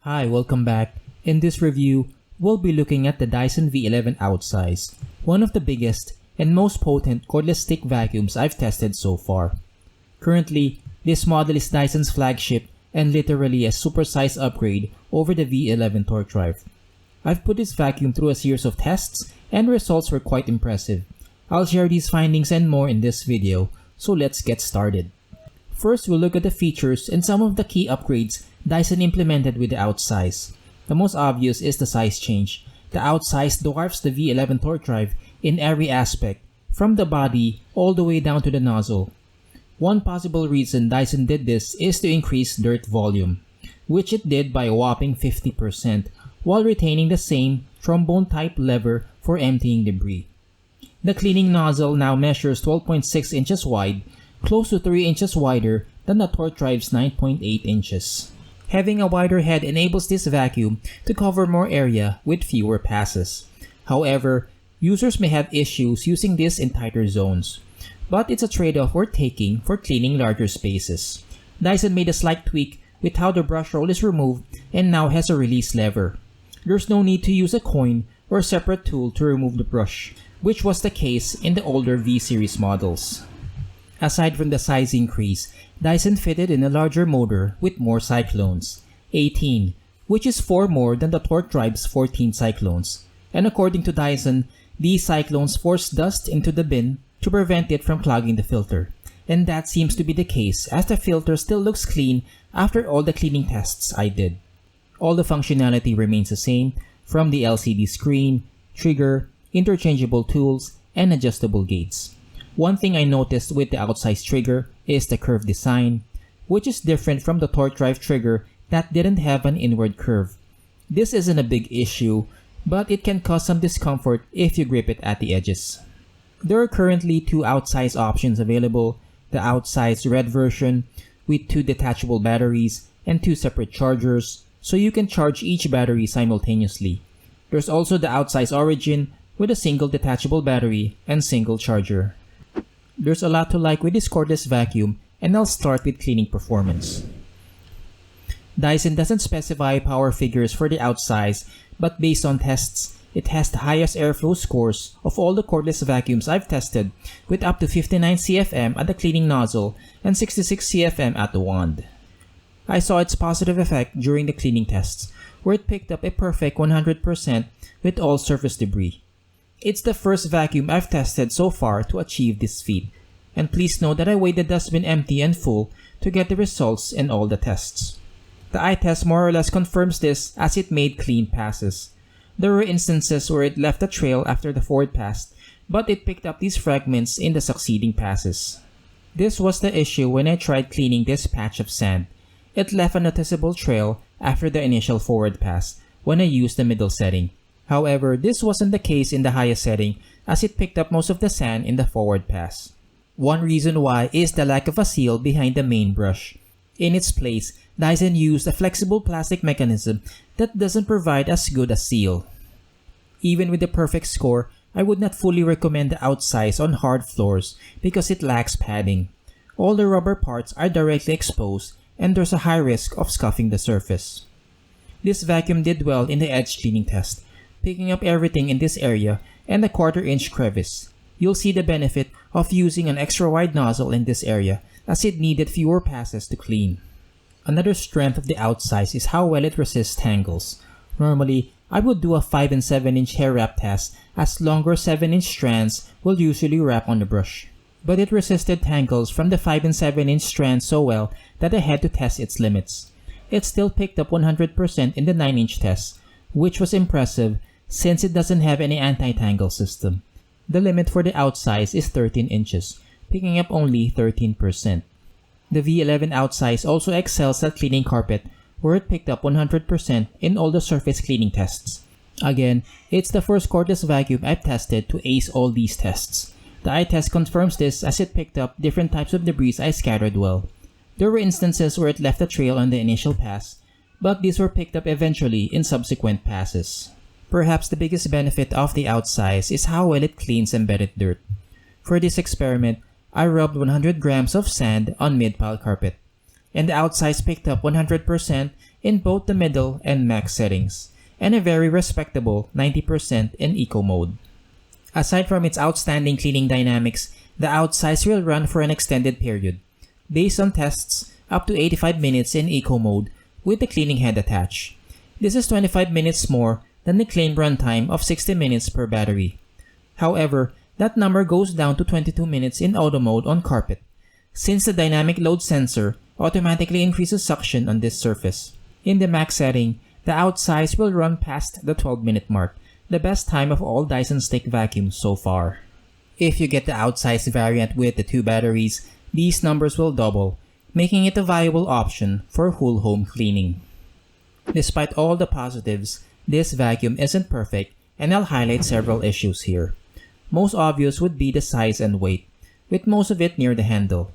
Hi, welcome back. In this review, we'll be looking at the Dyson V11 Outsize, one of the biggest and most potent cordless stick vacuums I've tested so far. Currently, this model is Dyson's flagship and literally a supersized upgrade over the V11 torque drive. I've put this vacuum through a series of tests and results were quite impressive. I'll share these findings and more in this video, so let's get started. First, we'll look at the features and some of the key upgrades Dyson implemented with the Outsize. The most obvious is the size change. The Outsize dwarfs the V11 torque drive in every aspect, from the body all the way down to the nozzle. One possible reason Dyson did this is to increase dirt volume, which it did by a whopping 50%, while retaining the same trombone-type lever for emptying debris. The cleaning nozzle now measures 12.6 inches wide, close to 3 inches wider than the torque drive's 9.8 inches. Having a wider head enables this vacuum to cover more area with fewer passes. However, users may have issues using this in tighter zones, but it's a trade-off worth taking for cleaning larger spaces. Dyson made a slight tweak with how the brush roll is removed and now has a release lever. There's no need to use a coin or a separate tool to remove the brush, which was the case in the older V-series models. Aside from the size increase, Dyson fitted in a larger motor with more cyclones, 18, which is 4 more than the torque drive's 14 cyclones. And according to Dyson, these cyclones force dust into the bin to prevent it from clogging the filter. And that seems to be the case, as the filter still looks clean after all the cleaning tests I did. All the functionality remains the same, from the LCD screen, trigger, interchangeable tools, and adjustable gates. One thing I noticed with the Outsize trigger is the curved design, which is different from the torque drive trigger that didn't have an inward curve. This isn't a big issue, but it can cause some discomfort if you grip it at the edges. There are currently 2 Outsize options available, the Outsize Red version with 2 detachable batteries and 2 separate chargers, so you can charge each battery simultaneously. There's also the Outsize Origin with a single detachable battery and single charger. There's a lot to like with this cordless vacuum, and I'll start with cleaning performance. Dyson doesn't specify power figures for the Outsize, but based on tests, it has the highest airflow scores of all the cordless vacuums I've tested, with up to 59 CFM at the cleaning nozzle and 66 CFM at the wand. I saw its positive effect during the cleaning tests, where it picked up a perfect 100% with all surface debris. It's the first vacuum I've tested so far to achieve this feat, and please note that I weighed the dustbin empty and full to get the results in all the tests. The eye test more or less confirms this, as it made clean passes. There were instances where it left a trail after the forward pass, but it picked up these fragments in the succeeding passes. This was the issue when I tried cleaning this patch of sand. It left a noticeable trail after the initial forward pass when I used the middle setting. However, this wasn't the case in the highest setting, as it picked up most of the sand in the forward pass. One reason why is the lack of a seal behind the main brush. In its place, Dyson used a flexible plastic mechanism that doesn't provide as good a seal. Even with the perfect score, I would not fully recommend the Outsize on hard floors because it lacks padding. All the rubber parts are directly exposed and there's a high risk of scuffing the surface. This vacuum did well in the edge cleaning test, picking up everything in this area and a 1/4 inch crevice. You'll see the benefit of using an extra wide nozzle in this area, as it needed fewer passes to clean. Another strength of the Outsize is how well it resists tangles. Normally, I would do a 5 and 7 inch hair wrap test, as longer 7 inch strands will usually wrap on the brush. But it resisted tangles from the 5 and 7 inch strands so well that I had to test its limits. It still picked up 100% in the 9 inch test, which was impressive since it doesn't have any anti-tangle system. The limit for the Outsize is 13 inches, picking up only 13%. The V11 Outsize also excels at cleaning carpet, where it picked up 100% in all the surface cleaning tests. Again, it's the first cordless vacuum I've tested to ace all these tests. The eye test confirms this, as it picked up different types of debris I scattered well. There were instances where it left a trail on the initial pass, but these were picked up eventually in subsequent passes. Perhaps the biggest benefit of the Outsize is how well it cleans embedded dirt. For this experiment, I rubbed 100 grams of sand on mid-pile carpet, and the Outsize picked up 100% in both the middle and max settings, and a very respectable 90% in eco mode. Aside from its outstanding cleaning dynamics, the Outsize will run for an extended period, based on tests up to 85 minutes in eco mode with the cleaning head attached. This is 25 minutes more than the claimed runtime of 60 minutes per battery. However, that number goes down to 22 minutes in auto mode on carpet, since the dynamic load sensor automatically increases suction on this surface. In the max setting, the Outsize will run past the 12-minute mark, the best time of all Dyson stick vacuums so far. If you get the Outsize variant with the 2 batteries, these numbers will double, making it a viable option for whole home cleaning. Despite all the positives, this vacuum isn't perfect, and I'll highlight several issues here. Most obvious would be the size and weight, with most of it near the handle.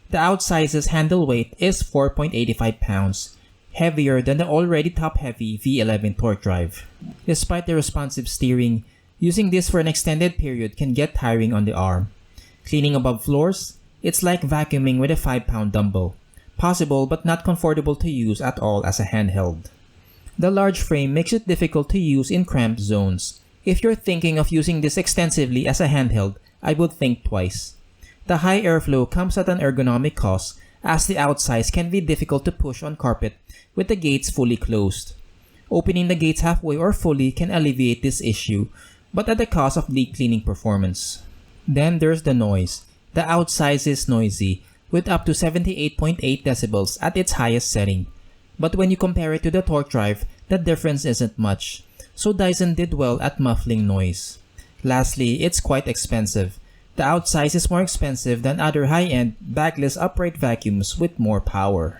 The Outsize's handle weight is 4.85 pounds, heavier than the already top-heavy V11 torque drive. Despite the responsive steering, using this for an extended period can get tiring on the arm. Cleaning above floors, it's like vacuuming with a 5-pound dumbbell. Possible but not comfortable to use at all as a handheld. The large frame makes it difficult to use in cramped zones. If you're thinking of using this extensively as a handheld, I would think twice. The high airflow comes at an ergonomic cost, as the Outsize can be difficult to push on carpet with the gates fully closed. Opening the gates halfway or fully can alleviate this issue, but at the cost of deep cleaning performance. Then there's the noise. The Outsize is noisy, with up to 78.8 decibels at its highest setting. But when you compare it to the torque drive, the difference isn't much, so Dyson did well at muffling noise. Lastly, it's quite expensive. The Outsize is more expensive than other high-end, backless upright vacuums with more power.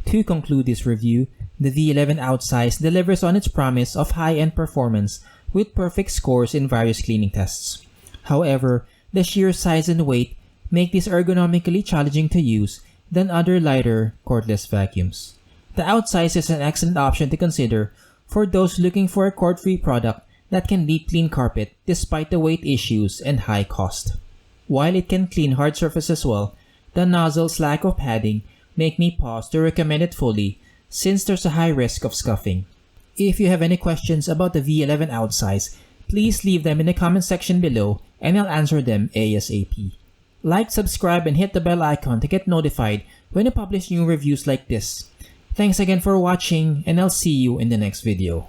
To conclude this review, the V11 Outsize delivers on its promise of high-end performance with perfect scores in various cleaning tests. However, the sheer size and weight make this ergonomically challenging to use than other lighter, cordless vacuums. The Outsize is an excellent option to consider for those looking for a cord-free product that can deep clean carpet despite the weight issues and high cost. While it can clean hard surfaces well, the nozzle's lack of padding make me pause to recommend it fully since there's a high risk of scuffing. If you have any questions about the V11 Outsize, please leave them in the comment section below and I'll answer them ASAP. Like, subscribe, and hit the bell icon to get notified when I publish new reviews like this. Thanks again for watching, and I'll see you in the next video.